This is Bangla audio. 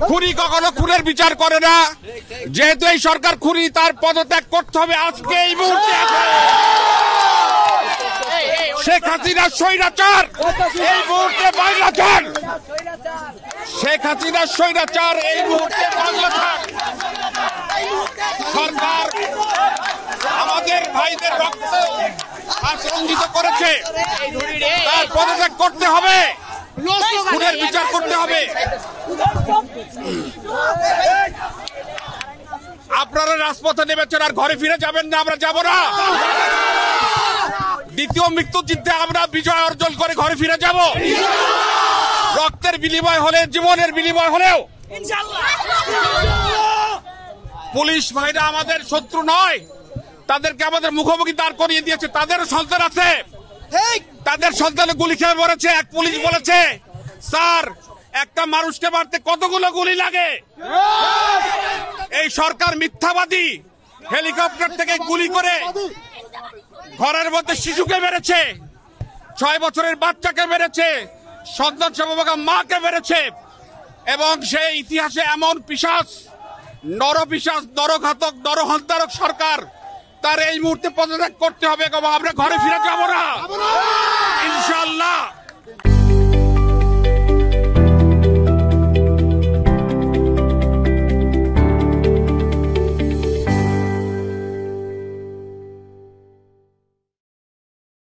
খুনি কখনো খুনের বিচার করে না। যেহেতু এই সরকার খুনি, তার পদত্যাগ করতে হবে আজকে এই মুহূর্তে। শেখ হাসিনা স্বৈরাচার, এই মুহূর্তে বাংলা চান। শেখ হাসিনা স্বৈরাচার, এই মুহূর্তে বাংলা চান। সরকার আমাদের ভাইদের রক্ত রঞ্জিত করেছে, তার পদত্যাগ করতে হবে, খুনের বিচার করতে হবে। আপনারা রাজপথে নেমেছেন, আর ঘরে ফিরে যাবেন না, আমরা যাব না। দ্বিতীয় মৃত্যুযুদ্ধে আমরা বিজয় অর্জন করে ঘরে ফিরে যাব। রক্তের বিনিময় হলে, জীবনের বিনিময় হলেও। পুলিশ ভাইরা আমাদের শত্রু নয়, তাদেরকে আমাদের মুখোমুখি দাঁড় করিয়ে দিয়েছে। তাদেরও সন্তান আছে, তাদের সন্তানে গুলি খেয়ে মরেছে। এক পুলিশ বলেছে, স্যার একটা মানুষকে মারতে কতগুলো গুলি লাগে। এই সরকার মিথ্যাবাদী। হেলিকপ্টার থেকে গুলি করে ঘরের মধ্যে শিশুকে মেরেছে, 6 বছরের বাচ্চাকে মেরেছে, সন্তান সেবা মাকে মেরেছে। এবং সেই ইতিহাসে এমন পিশাচ, নরপিশাচ, নরঘাতক, নরহন্তারক সরকার, তার এই মুহূর্তে পদত্যাগ করতে হবে। আমরা ঘরে ফিরে যাব না।